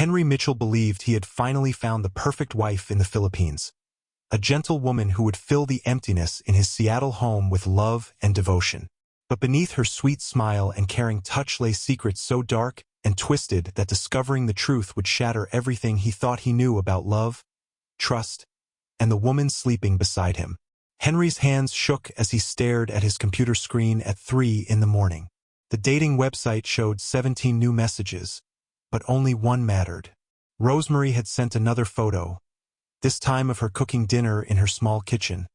Henry Mitchell believed he had finally found the perfect wife in the Philippines, a gentle woman who would fill the emptiness in his Seattle home with love and devotion. But beneath her sweet smile and caring touch lay secrets so dark and twisted that discovering the truth would shatter everything he thought he knew about love, trust, and the woman sleeping beside him. Henry's hands shook as he stared at his computer screen at 3 in the morning. The dating website showed 17 new messages, but only one mattered. Rosemary had sent another photo, this time of her cooking dinner in her small kitchen,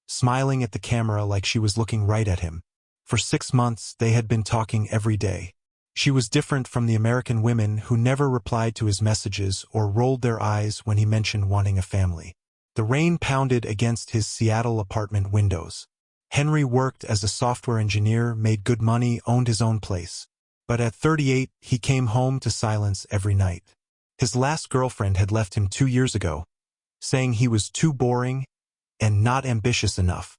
smiling at the camera like she was looking right at him. For 6 months, they had been talking every day. She was different from the American women who never replied to his messages or rolled their eyes when he mentioned wanting a family. The rain pounded against his Seattle apartment windows. Henry worked as a software engineer, made good money, owned his own place. But at 38, he came home to silence every night. His last girlfriend had left him 2 years ago, saying he was too boring and not ambitious enough.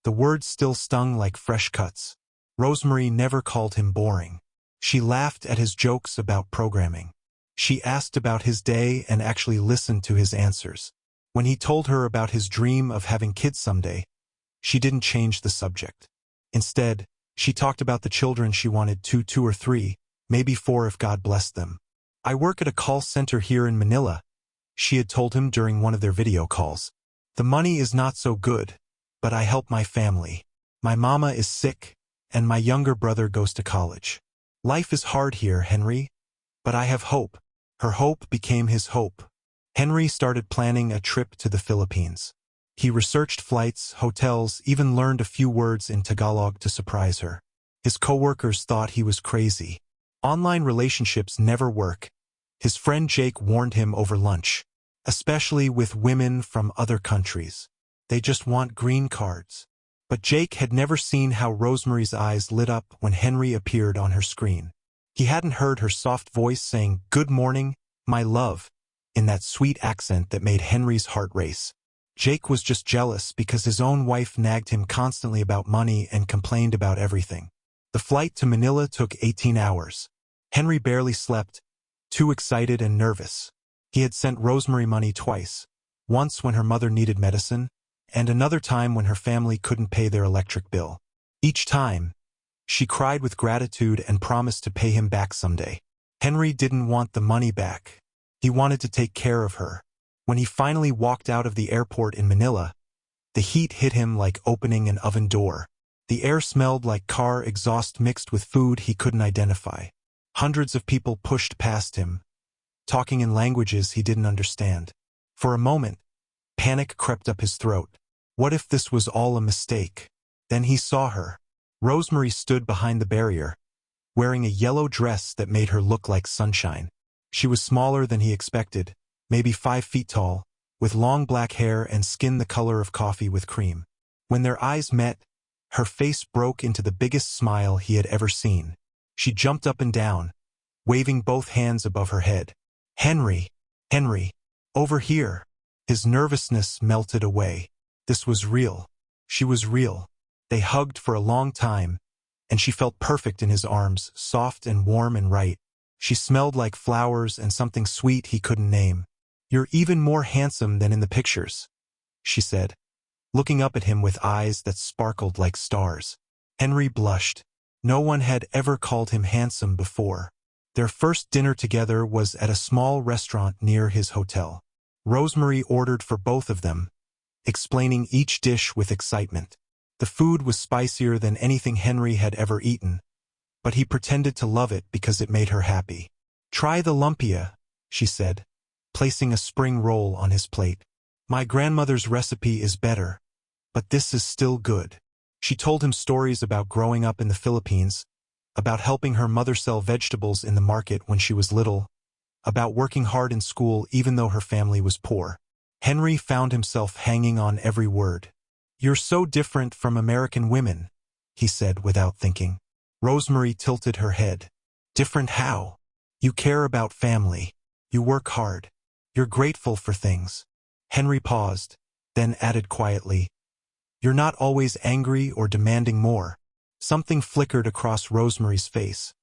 The words still stung like fresh cuts. Rosemary never called him boring. She laughed at his jokes about programming. She asked about his day and actually listened to his answers. When he told her about his dream of having kids someday, she didn't change the subject. Instead, she talked about the children she wanted, two or three, maybe 4 if God blessed them. "I work at a call center here in Manila," she had told him during one of their video calls. "The money is not so good, but I help my family. My mama is sick, and my younger brother goes to college. Life is hard here, Henry, but I have hope." Her hope became his hope. Henry started planning a trip to the Philippines. He researched flights, hotels, even learned a few words in Tagalog to surprise her. His coworkers thought he was crazy. Online relationships never work. His friend Jake warned him over lunch, especially with women from other countries. They just want green cards. But Jake had never seen how Rosemary's eyes lit up when Henry appeared on her screen. He hadn't heard her soft voice saying, "Good morning, my love," in that sweet accent that made Henry's heart race. Jake was just jealous because his own wife nagged him constantly about money and complained about everything. The flight to Manila took 18 hours. Henry barely slept, too excited and nervous. He had sent Rosemary money twice, once when her mother needed medicine, and another time when her family couldn't pay their electric bill. Each time, she cried with gratitude and promised to pay him back someday. Henry didn't want the money back. He wanted to take care of her. When he finally walked out of the airport in Manila, the heat hit him like opening an oven door. The air smelled like car exhaust mixed with food he couldn't identify. Hundreds of people pushed past him, talking in languages he didn't understand. For a moment, panic crept up his throat. What if this was all a mistake? Then he saw her. Rosemary stood behind the barrier, wearing a yellow dress that made her look like sunshine. She was smaller than he expected, maybe 5 feet tall, with long black hair and skin the color of coffee with cream. When their eyes met, her face broke into the biggest smile he had ever seen. She jumped up and down, waving both hands above her head. "Henry! Henry! Over here!" His nervousness melted away. This was real. She was real. They hugged for a long time, and she felt perfect in his arms, soft and warm and right. She smelled like flowers and something sweet he couldn't name. "You're even more handsome than in the pictures," she said, looking up at him with eyes that sparkled like stars. Henry blushed. No one had ever called him handsome before. Their first dinner together was at a small restaurant near his hotel. Rosemary ordered for both of them, explaining each dish with excitement. The food was spicier than anything Henry had ever eaten, but he pretended to love it because it made her happy. "Try the lumpia," she said, placing a spring roll on his plate. "My grandmother's recipe is better, but this is still good." She told him stories about growing up in the Philippines, about helping her mother sell vegetables in the market when she was little, about working hard in school even though her family was poor. Henry found himself hanging on every word. "You're so different from American women," he said without thinking. Rosemary tilted her head. "Different how? You care about family. You work hard. You're grateful for things." Henry paused, then added quietly, "You're not always angry or demanding more." Something flickered across Rosemary's face,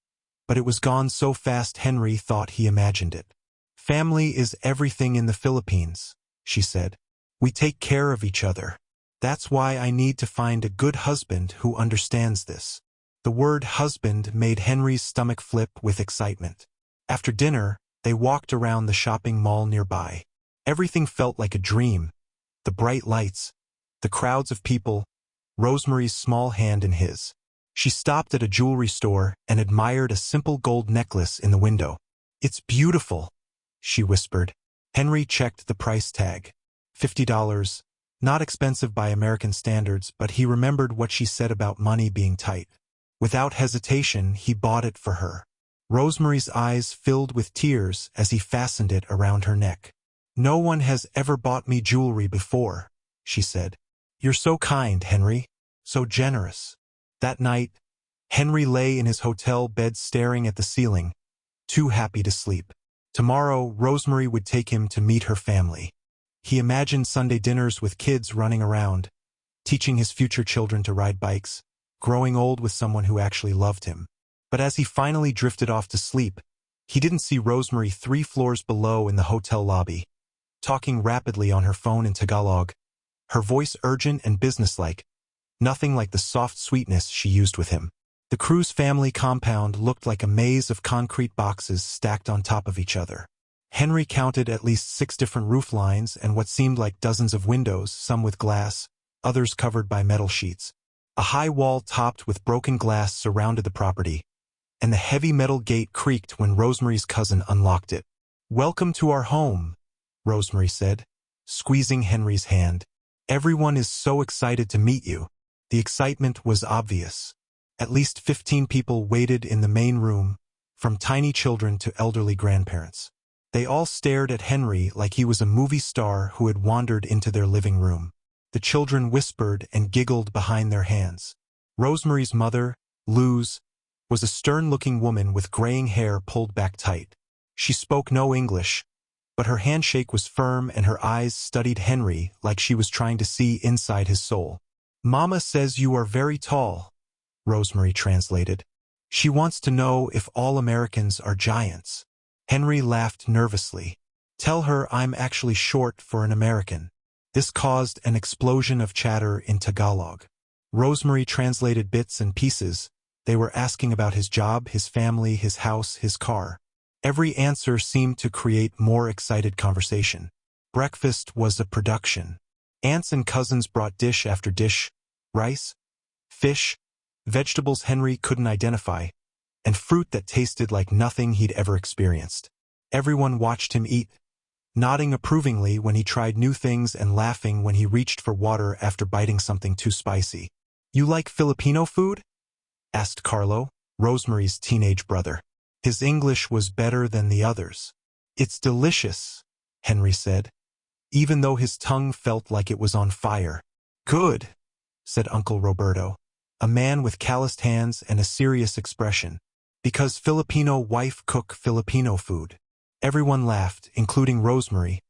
but it was gone so fast Henry thought he imagined it. Family is everything in the Philippines, she said. We take care of each other. That's why I need to find a good husband who understands this. The word husband made Henry's stomach flip with excitement. After dinner, they walked around the shopping mall nearby. Everything felt like a dream. The bright lights, the crowds of people, Rosemary's small hand in his. She stopped at a jewelry store and admired a simple gold necklace in the window. It's beautiful, she whispered. Henry checked the price tag. $50. Not expensive by American standards, but he remembered what she said about money being tight. Without hesitation, he bought it for her. Rosemary's eyes filled with tears as he fastened it around her neck. No one has ever bought me jewelry before, she said. You're so kind, Henry. So generous. That night, Henry lay in his hotel bed staring at the ceiling, too happy to sleep. Tomorrow, Rosemary would take him to meet her family. He imagined Sunday dinners with kids running around, teaching his future children to ride bikes, growing old with someone who actually loved him. But as he finally drifted off to sleep, he didn't see Rosemary 3 floors below in the hotel lobby, talking rapidly on her phone in Tagalog, her voice urgent and businesslike, nothing like the soft sweetness she used with him. The Cruz family compound looked like a maze of concrete boxes stacked on top of each other. Henry counted at least 6 different roof lines and what seemed like dozens of windows, some with glass, others covered by metal sheets. A high wall topped with broken glass surrounded the property, and the heavy metal gate creaked when Rosemary's cousin unlocked it. "Welcome to our home," Rosemary said, squeezing Henry's hand. "Everyone is so excited to meet you." The excitement was obvious. At least 15 people waited in the main room, from tiny children to elderly grandparents. They all stared at Henry like he was a movie star who had wandered into their living room. The children whispered and giggled behind their hands. Rosemary's mother, Luz, was a stern-looking woman with graying hair pulled back tight. She spoke no English, but her handshake was firm and her eyes studied Henry like she was trying to see inside his soul. "Mama says you are very tall," Rosemary translated. "She wants to know if all Americans are giants." Henry laughed nervously. "Tell her I'm actually short for an American." This caused an explosion of chatter in Tagalog. Rosemary translated bits and pieces. They were asking about his job, his family, his house, his car. Every answer seemed to create more excited conversation. Breakfast was a production. Aunts and cousins brought dish after dish, rice, fish, vegetables Henry couldn't identify, and fruit that tasted like nothing he'd ever experienced. Everyone watched him eat, nodding approvingly when he tried new things and laughing when he reached for water after biting something too spicy. "You like Filipino food?" asked Carlo, Rosemary's teenage brother. His English was better than the others. "It's delicious," Henry said, even though his tongue felt like it was on fire. "Good," said Uncle Roberto, a man with calloused hands and a serious expression, "because Filipino wife cook Filipino food." Everyone laughed, including Rosemary,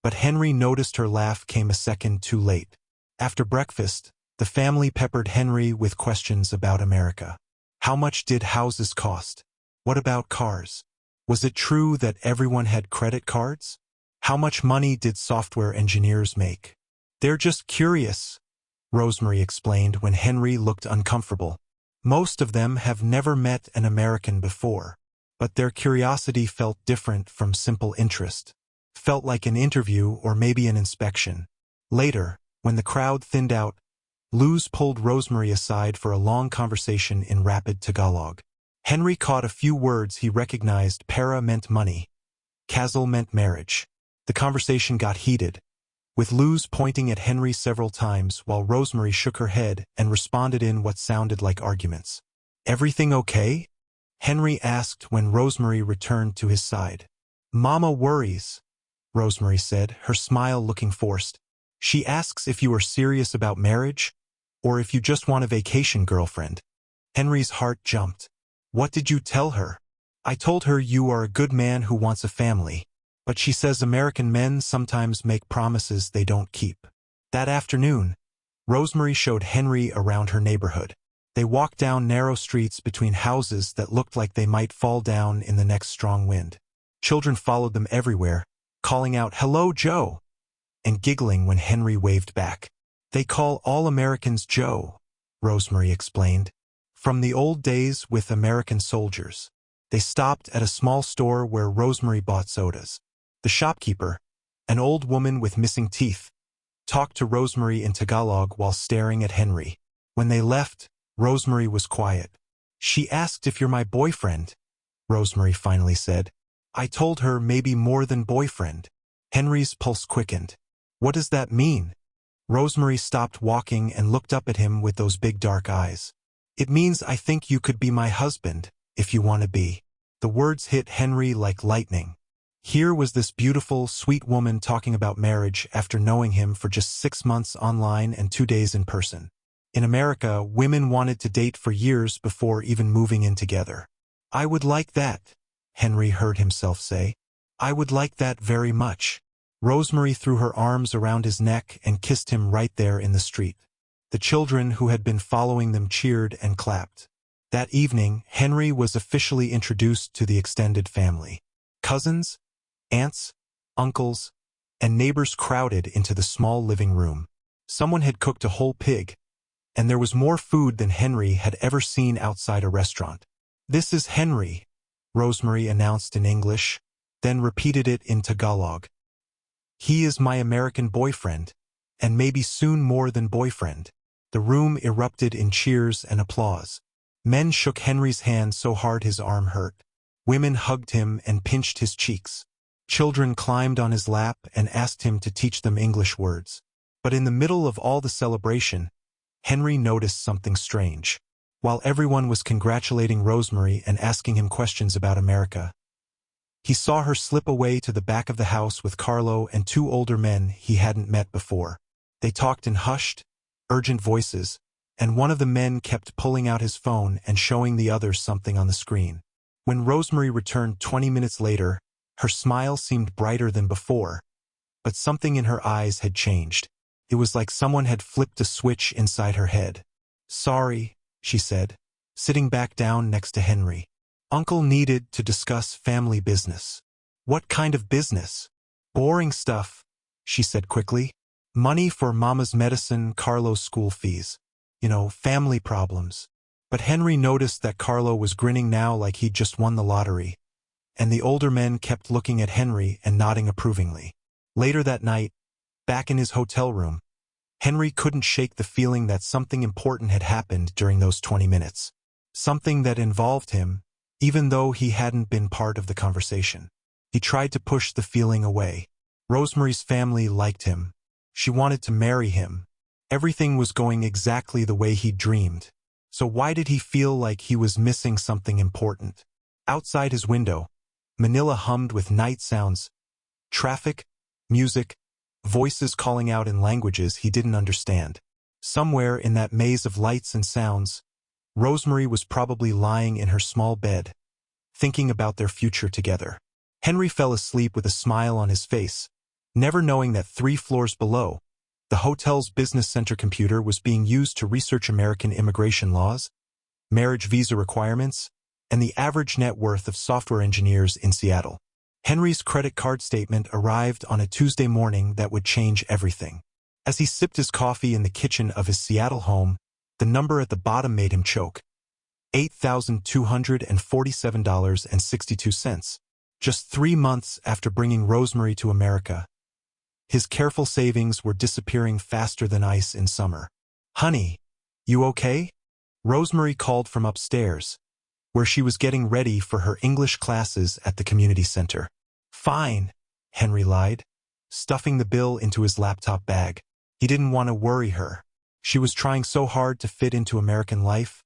but Henry noticed her laugh came a second too late. After breakfast, the family peppered Henry with questions about America. How much did houses cost? What about cars? Was it true that everyone had credit cards? How much money did software engineers make? "They're just curious," Rosemary explained when Henry looked uncomfortable. "Most of them have never met an American before. But their curiosity felt different from simple interest. Felt like an interview or maybe an inspection. Later, when the crowd thinned out, Luz pulled Rosemary aside for a long conversation in rapid Tagalog. Henry caught a few words he recognized. Pera meant money. Casal meant marriage. The conversation got heated, with Luz pointing at Henry several times while Rosemary shook her head and responded in what sounded like arguments. "Everything okay?" Henry asked when Rosemary returned to his side. "Mama worries," Rosemary said, her smile looking forced. "She asks if you are serious about marriage, or if you just want a vacation girlfriend." Henry's heart jumped. "What did you tell her?" "I told her you are a good man who wants a family, but she says American men sometimes make promises they don't keep." That afternoon, Rosemary showed Henry around her neighborhood. They walked down narrow streets between houses that looked like they might fall down in the next strong wind. Children followed them everywhere, calling out, "Hello, Joe," and giggling when Henry waved back. "They call all Americans Joe," Rosemary explained. "From the old days with American soldiers." They stopped at a small store where Rosemary bought sodas. The shopkeeper, an old woman with missing teeth, talked to Rosemary in Tagalog while staring at Henry. When they left, Rosemary was quiet. "She asked if you're my boyfriend," Rosemary finally said. "I told her maybe more than boyfriend." Henry's pulse quickened. "What does that mean?" Rosemary stopped walking and looked up at him with those big dark eyes. "It means I think you could be my husband, if you want to be." The words hit Henry like lightning. Here was this beautiful, sweet woman talking about marriage after knowing him for just 6 months online and 2 days in person. In America, women wanted to date for years before even moving in together. "I would like that," Henry heard himself say. "I would like that very much." Rosemary threw her arms around his neck and kissed him right there in the street. The children who had been following them cheered and clapped. That evening, Henry was officially introduced to the extended family. Cousins, aunts, uncles, and neighbors crowded into the small living room. Someone had cooked a whole pig, and there was more food than Henry had ever seen outside a restaurant. "This is Henry," Rosemary announced in English, then repeated it in Tagalog. "He is my American boyfriend, and maybe soon more than boyfriend." The room erupted in cheers and applause. Men shook Henry's hand so hard his arm hurt. Women hugged him and pinched his cheeks. Children climbed on his lap and asked him to teach them English words. But in the middle of all the celebration, Henry noticed something strange. While everyone was congratulating Rosemary and asking him questions about America, he saw her slip away to the back of the house with Carlo and 2 older men he hadn't met before. They talked in hushed, urgent voices, and one of the men kept pulling out his phone and showing the others something on the screen. When Rosemary returned 20 minutes later, her smile seemed brighter than before, but something in her eyes had changed. It was like someone had flipped a switch inside her head. "Sorry," she said, sitting back down next to Henry. "Uncle needed to discuss family business." "What kind of business?" "Boring stuff," she said quickly. "Money for Mama's medicine, Carlo's school fees. You know, family problems." But Henry noticed that Carlo was grinning now like he'd just won the lottery, and the older men kept looking at Henry and nodding approvingly. Later that night, back in his hotel room, Henry couldn't shake the feeling that something important had happened during those 20 minutes. Something that involved him, even though he hadn't been part of the conversation. He tried to push the feeling away. Rosemary's family liked him. She wanted to marry him. Everything was going exactly the way he'd dreamed. So why did he feel like he was missing something important? Outside his window, Manila hummed with night sounds. Traffic, music, voices calling out in languages he didn't understand. Somewhere in that maze of lights and sounds, Rosemary was probably lying in her small bed, thinking about their future together. Henry fell asleep with a smile on his face, never knowing that 3 floors below, the hotel's business center computer was being used to research American immigration laws, marriage visa requirements, and the average net worth of software engineers in Seattle. Henry's credit card statement arrived on a Tuesday morning that would change everything. As he sipped his coffee in the kitchen of his Seattle home, the number at the bottom made him choke. $8,247.62. Just 3 months after bringing Rosemary to America, his careful savings were disappearing faster than ice in summer. "Honey, you okay?" Rosemary called from upstairs, where she was getting ready for her English classes at the community center. "Fine," Henry lied, stuffing the bill into his laptop bag. He didn't want to worry her. She was trying so hard to fit into American life,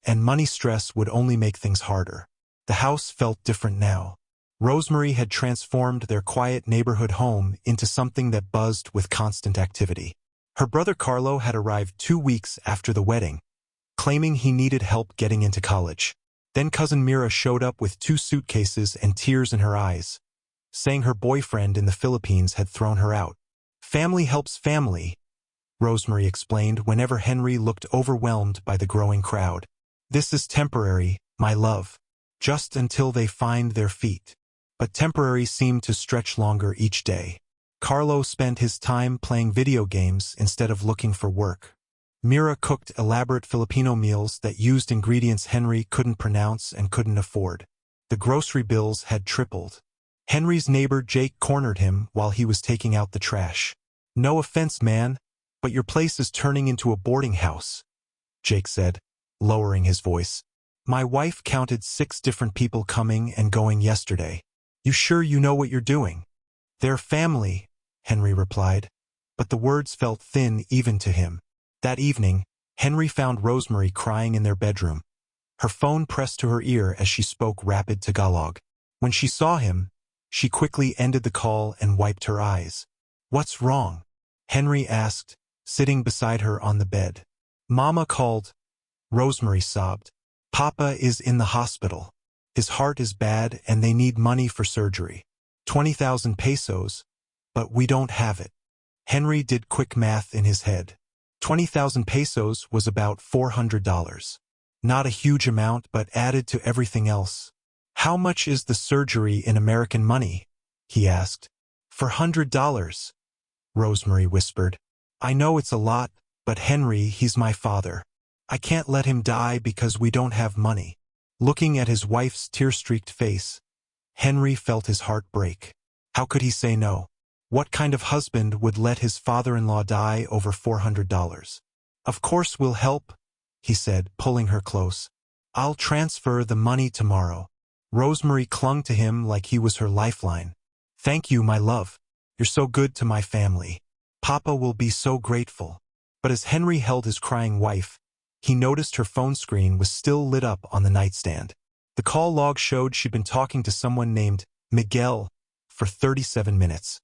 and money stress would only make things harder. The house felt different now. Rosemary had transformed their quiet neighborhood home into something that buzzed with constant activity. Her brother Carlo had arrived 2 weeks after the wedding, claiming he needed help getting into college. Then cousin Mira showed up with 2 suitcases and tears in her eyes, saying her boyfriend in the Philippines had thrown her out. "Family helps family," Rosemary explained whenever Henry looked overwhelmed by the growing crowd. "This is temporary, my love. Just until they find their feet." but temporary seemed to stretch longer each day. Carlo spent his time playing video games instead of looking for work. Mira cooked elaborate Filipino meals that used ingredients Henry couldn't pronounce and couldn't afford. The grocery bills had tripled. Henry's neighbor Jake cornered him while he was taking out the trash. "No offense, man, but your place is turning into a boarding house," Jake said, lowering his voice. "My wife counted 6 different people coming and going yesterday. You sure you know what you're doing?" "They're family," Henry replied, but the words felt thin even to him. That evening, Henry found Rosemary crying in their bedroom. Her phone pressed to her ear as she spoke rapid Tagalog. When she saw him, she quickly ended the call and wiped her eyes. "What's wrong?" Henry asked, sitting beside her on the bed. "Mama called," Rosemary sobbed. "Papa is in the hospital. His heart is bad and they need money for surgery. 20,000 pesos, but we don't have it." Henry did quick math in his head. 20,000 pesos was about $400. Not a huge amount, but added to everything else. "How much is the surgery in American money?" he asked. $400, Rosemary whispered. "I know it's a lot, but Henry, he's my father. I can't let him die because we don't have money." Looking at his wife's tear-streaked face, Henry felt his heart break. How could he say no? What kind of husband would let his father-in-law die over $400? "Of course we'll help," he said, pulling her close. "I'll transfer the money tomorrow." Rosemary clung to him like he was her lifeline. "Thank you, my love. You're so good to my family. Papa will be so grateful." But as Henry held his crying wife, he noticed her phone screen was still lit up on the nightstand. The call log showed she'd been talking to someone named Miguel for 37 minutes.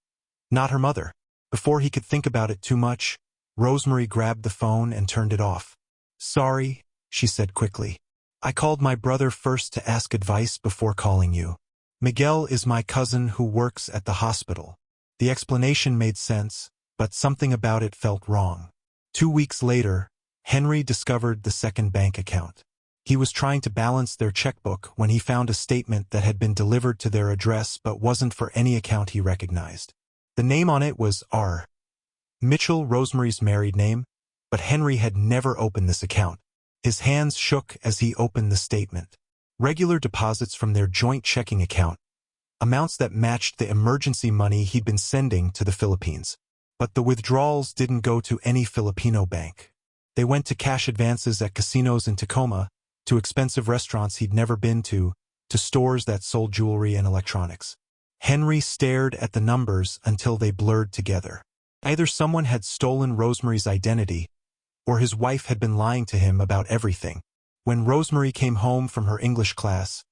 Not her mother. Before he could think about it too much, Rosemary grabbed the phone and turned it off. "Sorry," she said quickly. "I called my brother first to ask advice before calling you. Miguel is my cousin who works at the hospital." The explanation made sense, but something about it felt wrong. 2 weeks later, Henry discovered the second bank account. He was trying to balance their checkbook when he found a statement that had been delivered to their address but wasn't for any account he recognized. The name on it was R. Mitchell, Rosemary's married name, but Henry had never opened this account. His hands shook as he opened the statement. Regular deposits from their joint checking account, amounts that matched the emergency money he'd been sending to the Philippines. But the withdrawals didn't go to any Filipino bank. They went to cash advances at casinos in Tacoma, to expensive restaurants he'd never been to stores that sold jewelry and electronics. Henry stared at the numbers until they blurred together. Either someone had stolen Rosemary's identity, or his wife had been lying to him about everything. When Rosemary came home from her English class,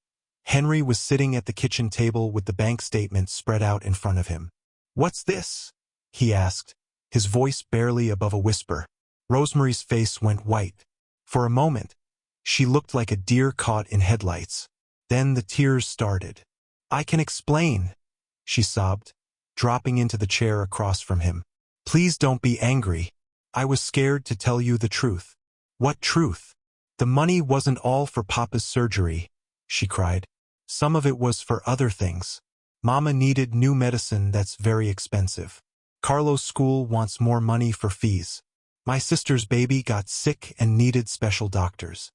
Henry was sitting at the kitchen table with the bank statement spread out in front of him. "What's this?" he asked, his voice barely above a whisper. Rosemary's face went white. For a moment, she looked like a deer caught in headlights. Then the tears started. "I can explain," she sobbed, dropping into the chair across from him. "Please don't be angry. I was scared to tell you the truth." "What truth?" "The money wasn't all for Papa's surgery," she cried. "Some of it was for other things. Mama needed new medicine that's very expensive. Carlo's school wants more money for fees. My sister's baby got sick and needed special doctors."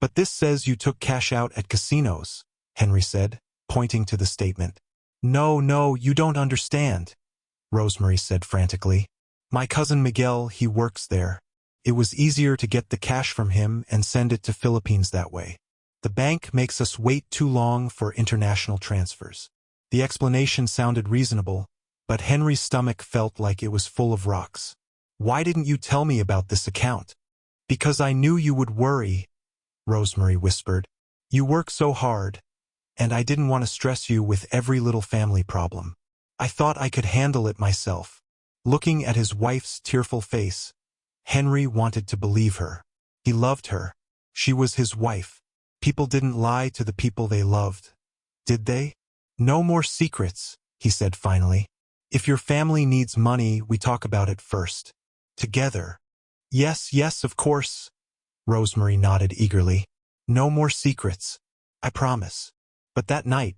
"But this says you took cash out at casinos," Henry said, pointing to the statement. No, you don't understand," Rosemary said frantically. "My cousin Miguel, he works there. It was easier to get the cash from him and send it to Philippines that way. The bank makes us wait too long for international transfers." The explanation sounded reasonable, but Henry's stomach felt like it was full of rocks. "Why didn't you tell me about this account?" "Because I knew you would worry," Rosemary whispered. "You work so hard, and I didn't want to stress you with every little family problem. I thought I could handle it myself." Looking at his wife's tearful face, Henry wanted to believe her. He loved her. She was his wife. People didn't lie to the people they loved, did they? "No more secrets," he said finally. "If your family needs money, we talk about it first. Together." Yes, of course," Rosemary nodded eagerly. "No more secrets. I promise." But that night,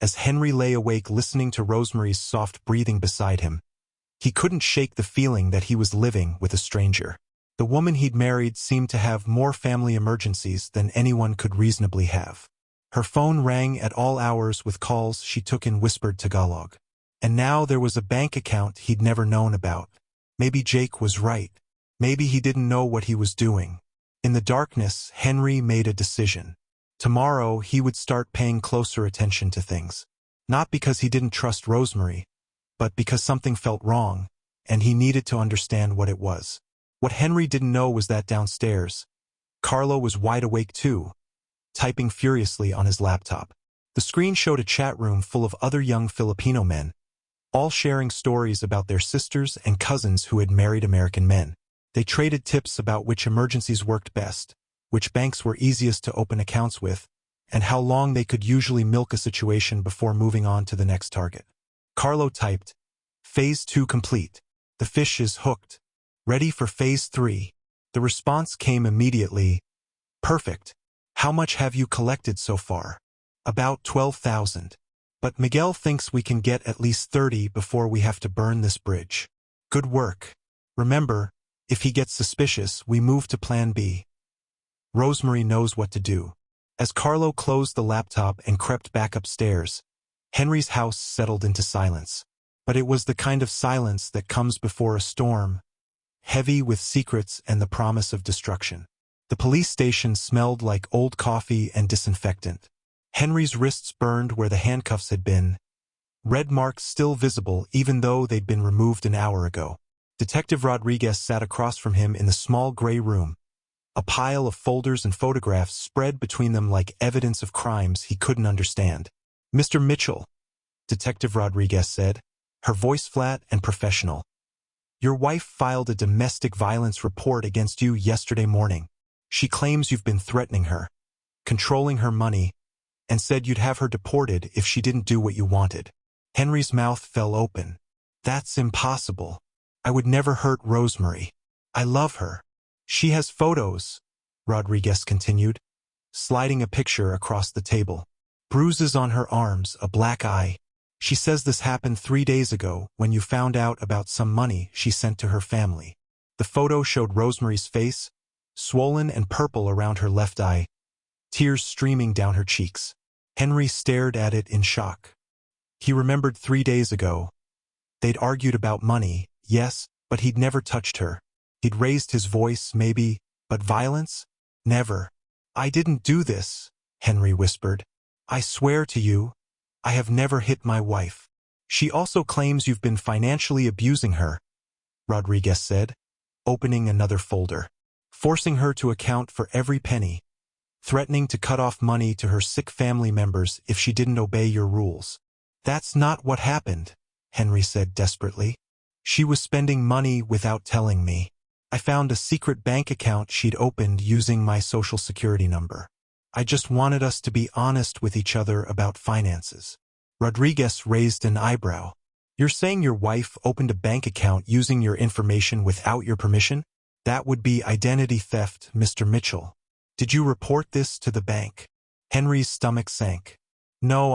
As Henry lay awake listening to Rosemary's soft breathing beside him, he couldn't shake the feeling that he was living with a stranger. The woman he'd married seemed to have more family emergencies than anyone could reasonably have. Her phone rang at all hours with calls she took in whispered Tagalog. And now there was a bank account he'd never known about. Maybe Jake was right. Maybe he didn't know what he was doing. In the darkness, Henry made a decision. Tomorrow, he would start paying closer attention to things. Not because he didn't trust Rosemary, but because something felt wrong, and he needed to understand what it was. What Henry didn't know was that downstairs, Carlo was wide awake too, typing furiously on his laptop. The screen showed a chat room full of other young Filipino men, all sharing stories about their sisters and cousins who had married American men. They traded tips about which emergencies worked best, which banks were easiest to open accounts with, and how long they could usually milk a situation before moving on to the next target. Carlo typed, "Phase 2 complete. The fish is hooked. Ready for Phase 3. The response came immediately, "Perfect. How much have you collected so far?" "About 12,000. But Miguel thinks we can get at least 30 before we have to burn this bridge. Good work. Remember, if he gets suspicious, we move to Plan B. Rosemary knows what to do." As Carlo closed the laptop and crept back upstairs, Henry's house settled into silence. But it was the kind of silence that comes before a storm, heavy with secrets and the promise of destruction. The police station smelled like old coffee and disinfectant. Henry's wrists burned where the handcuffs had been, red marks still visible even though they'd been removed an hour ago. Detective Rodriguez sat across from him in the small gray room, a pile of folders and photographs spread between them like evidence of crimes he couldn't understand. "Mr. Mitchell," Detective Rodriguez said, her voice flat and professional. "Your wife filed a domestic violence report against you yesterday morning. She claims you've been threatening her, controlling her money, and said you'd have her deported if she didn't do what you wanted." Henry's mouth fell open. "That's impossible. I would never hurt Rosemary. I love her. She has photos," Rodriguez continued, sliding a picture across the table. "Bruises on her arms, a black eye. She says this happened 3 days ago when you found out about some money she sent to her family." The photo showed Rosemary's face, swollen and purple around her left eye, tears streaming down her cheeks. Henry stared at it in shock. He remembered 3 days ago. They'd argued about money, yes, but he'd never touched her. He'd raised his voice, maybe, but violence? Never. "I didn't do this," Henry whispered. "I swear to you, I have never hit my wife." "She also claims you've been financially abusing her," Rodriguez said, opening another folder. "Forcing her to account for every penny, threatening to cut off money to her sick family members if she didn't obey your rules." "That's not what happened," Henry said desperately. "She was spending money without telling me. I found a secret bank account she'd opened using my social security number. I just wanted us to be honest with each other about finances." Rodriguez raised an eyebrow. "You're saying your wife opened a bank account using your information without your permission? That would be identity theft, Mr. Mitchell. Did you report this to the bank?" Henry's stomach sank. "No,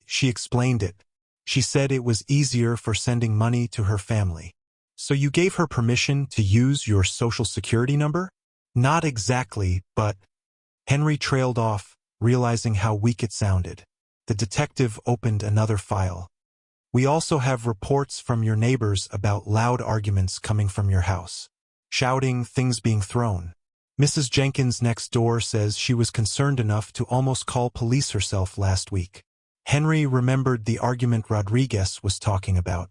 She explained it. She said it was easier for sending money to her family." "So you gave her permission to use your social security number?" "Not exactly, but—" Henry trailed off, realizing how weak it sounded. The detective opened another file. "We also have reports from your neighbors about loud arguments coming from your house. Shouting, things being thrown. Mrs. Jenkins next door says she was concerned enough to almost call police herself last week." Henry remembered the argument Rodriguez was talking about.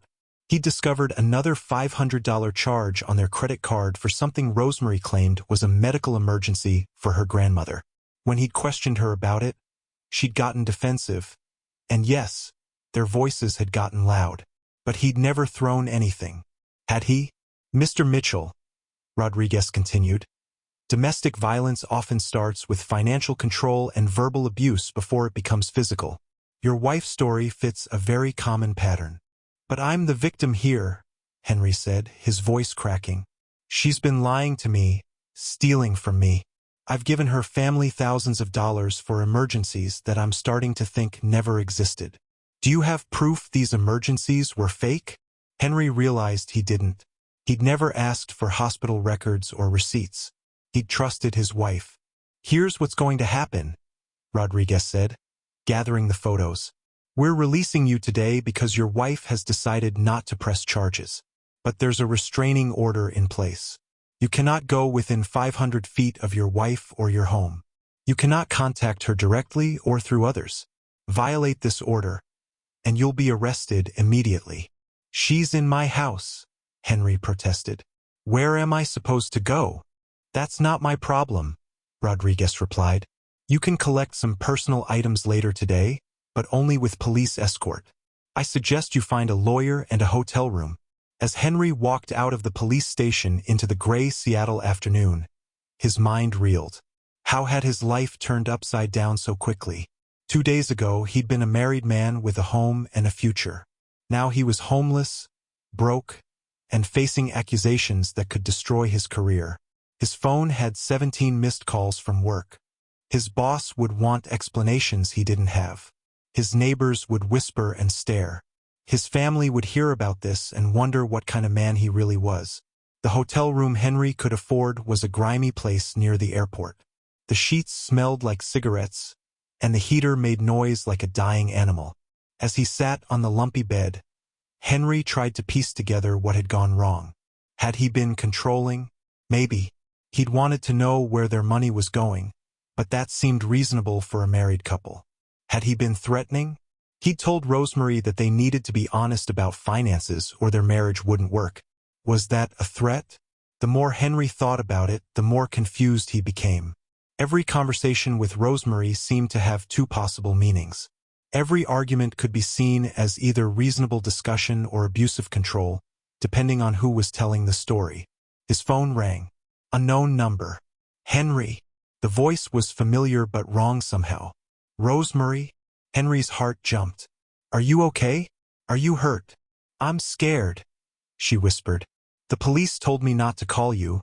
He discovered another $500 charge on their credit card for something Rosemary claimed was a medical emergency for her grandmother. When he'd questioned her about it, she'd gotten defensive. And yes, their voices had gotten loud. But he'd never thrown anything. Had he? "Mr. Mitchell," Rodriguez continued, "domestic violence often starts with financial control and verbal abuse before it becomes physical. Your wife's story fits a very common pattern." "But I'm the victim here," Henry said, his voice cracking. "She's been lying to me, stealing from me. I've given her family thousands of dollars for emergencies that I'm starting to think never existed. Do you have proof these emergencies were fake? Henry realized he didn't. He'd never asked for hospital records or receipts. He'd trusted his wife. Here's what's going to happen, Rodriguez said, gathering the photos. We're releasing you today because your wife has decided not to press charges. But there's a restraining order in place. You cannot go within 500 feet of your wife or your home. You cannot contact her directly or through others. Violate this order, and you'll be arrested immediately. She's in my house, Henry protested. Where am I supposed to go? That's not my problem, Rodriguez replied. You can collect some personal items later today, but only with police escort. I suggest you find a lawyer and a hotel room. As Henry walked out of the police station into the gray Seattle afternoon, his mind reeled. How had his life turned upside down so quickly? 2 days ago, he'd been a married man with a home and a future. Now he was homeless, broke, and facing accusations that could destroy his career. His phone had 17 missed calls from work. His boss would want explanations he didn't have. His neighbors would whisper and stare. His family would hear about this and wonder what kind of man he really was. The hotel room Henry could afford was a grimy place near the airport. The sheets smelled like cigarettes, and the heater made noise like a dying animal. As he sat on the lumpy bed, Henry tried to piece together what had gone wrong. Had he been controlling? Maybe. He'd wanted to know where their money was going, but that seemed reasonable for a married couple. Had he been threatening? He'd told Rosemary that they needed to be honest about finances or their marriage wouldn't work. Was that a threat? The more Henry thought about it, the more confused he became. Every conversation with Rosemary seemed to have two possible meanings. Every argument could be seen as either reasonable discussion or abusive control, depending on who was telling the story. His phone rang. Unknown number. Henry. The voice was familiar but wrong somehow. Rosemary? Henry's heart jumped. Are you okay? Are you hurt? I'm scared, she whispered. The police told me not to call you,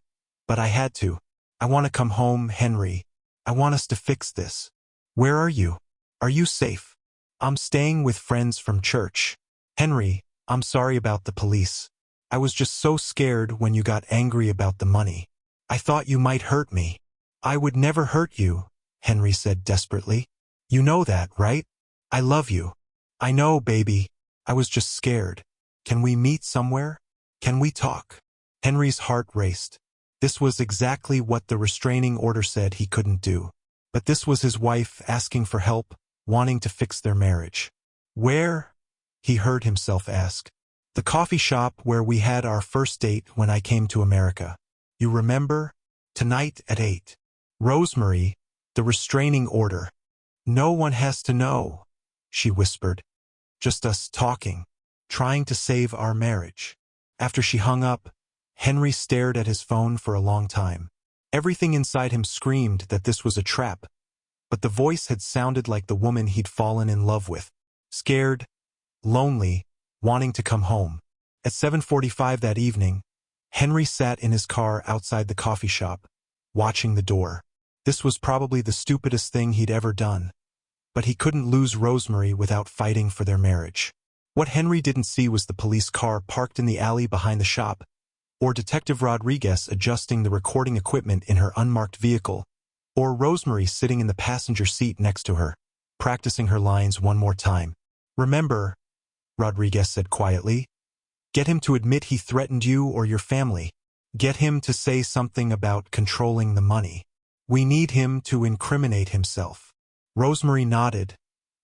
but I had to. I want to come home, Henry. I want us to fix this. Where are you? Are you safe? I'm staying with friends from church. Henry, I'm sorry about the police. I was just so scared when you got angry about the money. I thought you might hurt me. I would never hurt you, Henry said desperately. You know that, right? I love you. I know, baby. I was just scared. Can we meet somewhere? Can we talk? Henry's heart raced. This was exactly what the restraining order said he couldn't do. But this was his wife asking for help, wanting to fix their marriage. Where? He heard himself ask. The coffee shop where we had our first date when I came to America. You remember? Tonight at 8. Rosemary, the restraining order. No one has to know, she whispered. Just us talking, trying to save our marriage. After she hung up, Henry stared at his phone for a long time. Everything inside him screamed that this was a trap, but the voice had sounded like the woman he'd fallen in love with. Scared, lonely, wanting to come home. At 7:45 that evening, Henry sat in his car outside the coffee shop, watching the door. This was probably the stupidest thing he'd ever done, but he couldn't lose Rosemary without fighting for their marriage. What Henry didn't see was the police car parked in the alley behind the shop, or Detective Rodriguez adjusting the recording equipment in her unmarked vehicle, or Rosemary sitting in the passenger seat next to her, practicing her lines one more time. Remember, Rodriguez said quietly, get him to admit he threatened you or your family. Get him to say something about controlling the money. We need him to incriminate himself. Rosemary nodded,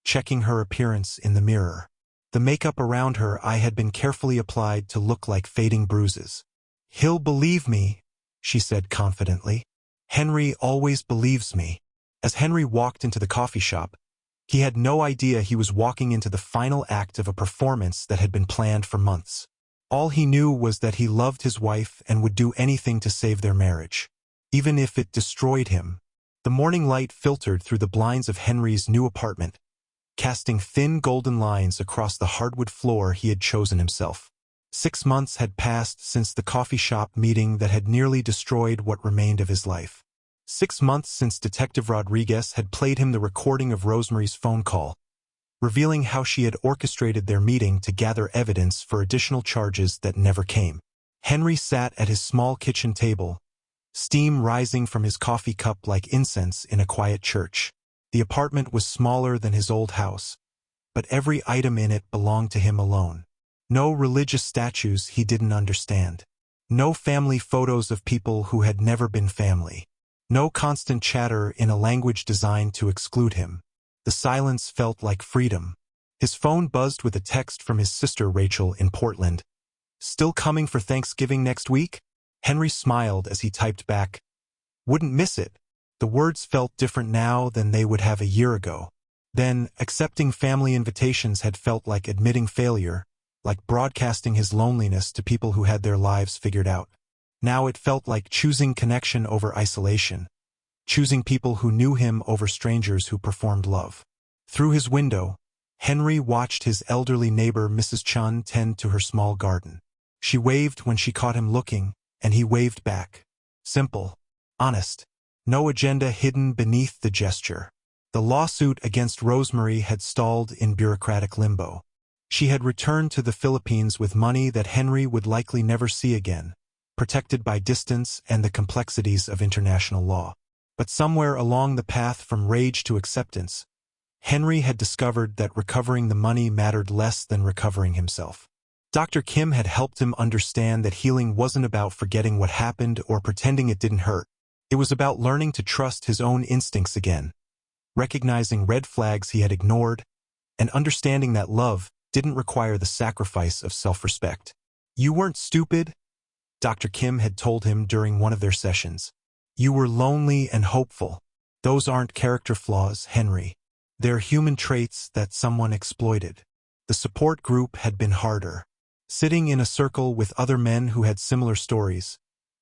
checking her appearance in the mirror. The makeup around her eye had been carefully applied to look like fading bruises. He'll believe me, she said confidently. Henry always believes me. As Henry walked into the coffee shop, he had no idea he was walking into the final act of a performance that had been planned for months. All he knew was that he loved his wife and would do anything to save their marriage, even if it destroyed him. The morning light filtered through the blinds of Henry's new apartment, casting thin golden lines across the hardwood floor he had chosen himself. 6 months had passed since the coffee shop meeting that had nearly destroyed what remained of his life. 6 months since Detective Rodriguez had played him the recording of Rosemary's phone call, revealing how she had orchestrated their meeting to gather evidence for additional charges that never came. Henry sat at his small kitchen table, steam rising from his coffee cup like incense in a quiet church. The apartment was smaller than his old house, but every item in it belonged to him alone. No religious statues he didn't understand. No family photos of people who had never been family. No constant chatter in a language designed to exclude him. The silence felt like freedom. His phone buzzed with a text from his sister Rachel in Portland. "Still coming for Thanksgiving next week?" Henry smiled as he typed back, "Wouldn't miss it." The words felt different now than they would have a year ago. Then, accepting family invitations had felt like admitting failure, like broadcasting his loneliness to people who had their lives figured out. Now it felt like choosing connection over isolation, choosing people who knew him over strangers who performed love. Through his window, Henry watched his elderly neighbor Mrs. Chun tend to her small garden. She waved when she caught him looking, and he waved back. Simple, honest, no agenda hidden beneath the gesture. The lawsuit against Rosemary had stalled in bureaucratic limbo. She had returned to the Philippines with money that Henry would likely never see again, protected by distance and the complexities of international law. But somewhere along the path from rage to acceptance, Henry had discovered that recovering the money mattered less than recovering himself. Dr. Kim had helped him understand that healing wasn't about forgetting what happened or pretending it didn't hurt. It was about learning to trust his own instincts again, recognizing red flags he had ignored, and understanding that love didn't require the sacrifice of self-respect. "You weren't stupid," Dr. Kim had told him during one of their sessions. "You were lonely and hopeful. Those aren't character flaws, Henry. They're human traits that someone exploited." The support group had been harder. Sitting in a circle with other men who had similar stories,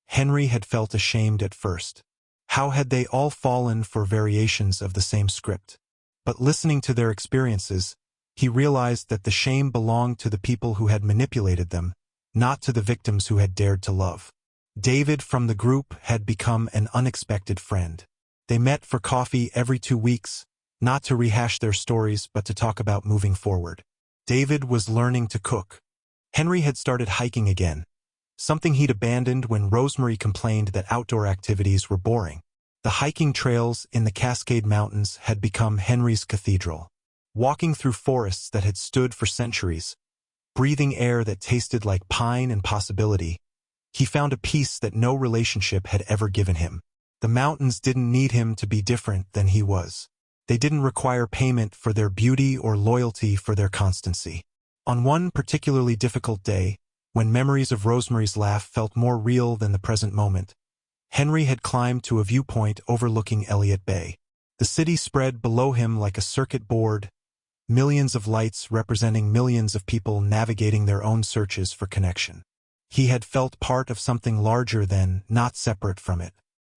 Henry had felt ashamed at first. How had they all fallen for variations of the same script? But listening to their experiences, he realized that the shame belonged to the people who had manipulated them, not to the victims who had dared to love. David from the group had become an unexpected friend. They met for coffee every 2 weeks, not to rehash their stories but to talk about moving forward. David was learning to cook. Henry had started hiking again, something he'd abandoned when Rosemary complained that outdoor activities were boring. The hiking trails in the Cascade Mountains had become Henry's cathedral. Walking through forests that had stood for centuries, breathing air that tasted like pine and possibility, he found a peace that no relationship had ever given him. The mountains didn't need him to be different than he was. They didn't require payment for their beauty or loyalty for their constancy. On one particularly difficult day, when memories of Rosemary's laugh felt more real than the present moment, Henry had climbed to a viewpoint overlooking Elliott Bay. The city spread below him like a circuit board, millions of lights representing millions of people navigating their own searches for connection. He had felt part of something larger than, not separate from it.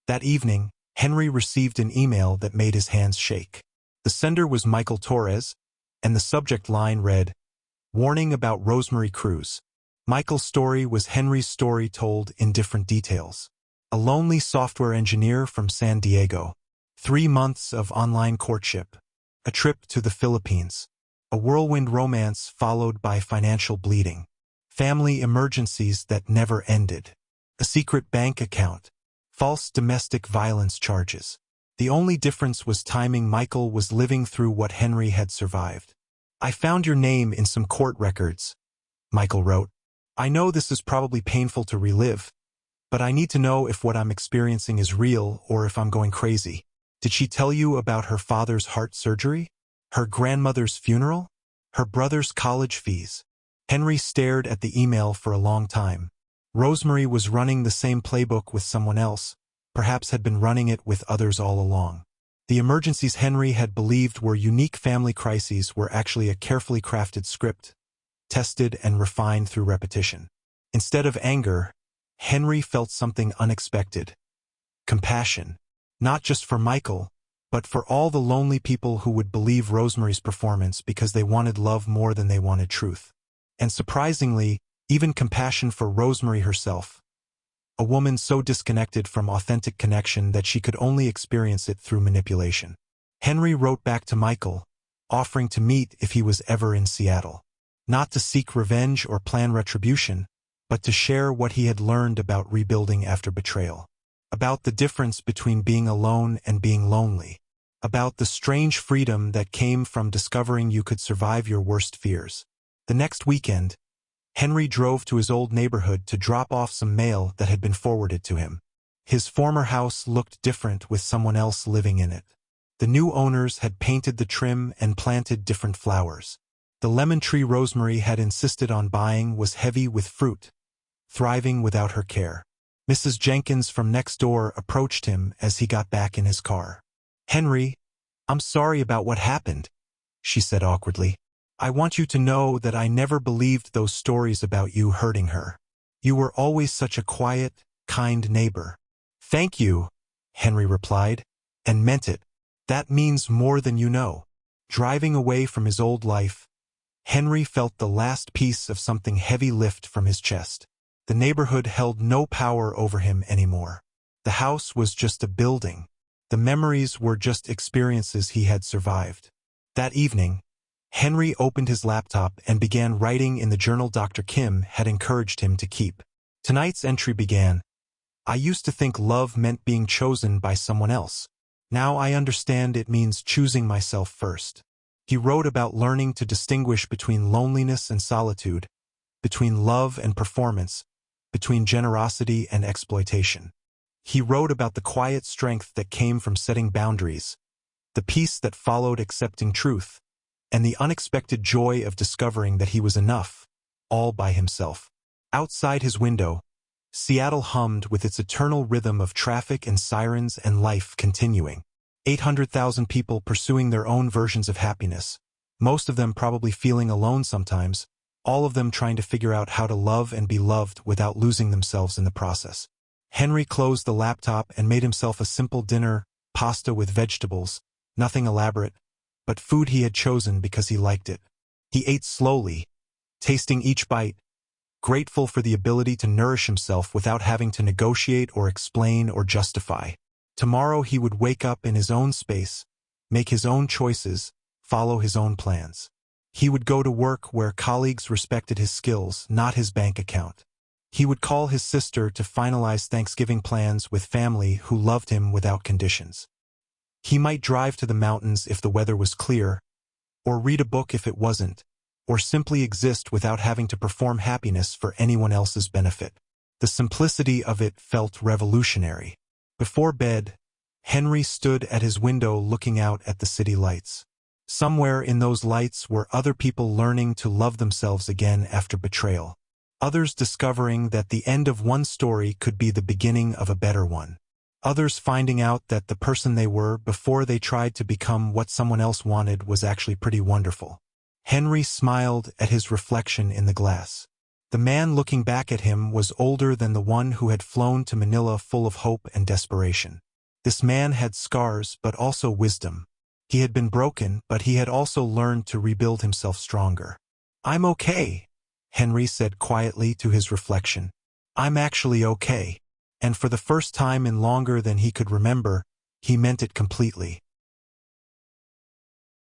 That evening, Henry received an email that made his hands shake. The sender was Michael Torres, and the subject line read, "Warning about Rosemary Cruz." Michael's story was Henry's story told in different details. A lonely software engineer from San Diego. 3 months of online courtship. A trip to the Philippines. A whirlwind romance followed by financial bleeding. Family emergencies that never ended. A secret bank account. False domestic violence charges. The only difference was timing. Michael was living through what Henry had survived. "I found your name in some court records," Michael wrote. "I know this is probably painful to relive, but I need to know if what I'm experiencing is real or if I'm going crazy. Did she tell you about her father's heart surgery? Her grandmother's funeral? Her brother's college fees?" Henry stared at the email for a long time. Rosemary was running the same playbook with someone else, perhaps had been running it with others all along. The emergencies Henry had believed were unique family crises were actually a carefully crafted script, tested and refined through repetition. Instead of anger, Henry felt something unexpected. Compassion. Not just for Michael, but for all the lonely people who would believe Rosemary's performance because they wanted love more than they wanted truth. And surprisingly, even compassion for Rosemary herself. a woman so disconnected from authentic connection that she could only experience it through manipulation. Henry wrote back to Michael, offering to meet if he was ever in Seattle. Not to seek revenge or plan retribution, but to share what he had learned about rebuilding after betrayal. About the difference between being alone and being lonely. About the strange freedom that came from discovering you could survive your worst fears. The next weekend, Henry drove to his old neighborhood to drop off some mail that had been forwarded to him. His former house looked different with someone else living in it. The new owners had painted the trim and planted different flowers. The lemon tree Rosemary had insisted on buying was heavy with fruit, thriving without her care. Mrs. Jenkins from next door approached him as he got back in his car. "Henry, I'm sorry about what happened," she said awkwardly. "I want you to know that I never believed those stories about you hurting her. You were always such a quiet, kind neighbor." "Thank you," Henry replied, and meant it. "That means more than you know." Driving away from his old life, Henry felt the last piece of something heavy lift from his chest. The neighborhood held no power over him anymore. The house was just a building. The memories were just experiences he had survived. That evening, Henry opened his laptop and began writing in the journal Dr. Kim had encouraged him to keep. Tonight's entry began, "I used to think love meant being chosen by someone else. Now I understand it means choosing myself first." He wrote about learning to distinguish between loneliness and solitude, between love and performance, between generosity and exploitation. He wrote about the quiet strength that came from setting boundaries, the peace that followed accepting truth, and the unexpected joy of discovering that he was enough, all by himself. Outside his window, Seattle hummed with its eternal rhythm of traffic and sirens and life continuing. 800,000 people pursuing their own versions of happiness, most of them probably feeling alone sometimes, all of them trying to figure out how to love and be loved without losing themselves in the process. Henry closed the laptop and made himself a simple dinner, pasta with vegetables, nothing elaborate, but food he had chosen because he liked it. He ate slowly, tasting each bite, grateful for the ability to nourish himself without having to negotiate or explain or justify. Tomorrow he would wake up in his own space, make his own choices, follow his own plans. He would go to work where colleagues respected his skills, not his bank account. He would call his sister to finalize Thanksgiving plans with family who loved him without conditions. He might drive to the mountains if the weather was clear, or read a book if it wasn't, or simply exist without having to perform happiness for anyone else's benefit. The simplicity of it felt revolutionary. Before bed, Henry stood at his window looking out at the city lights. Somewhere in those lights were other people learning to love themselves again after betrayal. Others discovering that the end of one story could be the beginning of a better one. Others finding out that the person they were before they tried to become what someone else wanted was actually pretty wonderful. Henry smiled at his reflection in the glass. The man looking back at him was older than the one who had flown to Manila full of hope and desperation. This man had scars but also wisdom. He had been broken, but he had also learned to rebuild himself stronger. "I'm okay," Henry said quietly to his reflection. "I'm actually okay." And for the first time in longer than he could remember, he meant it completely.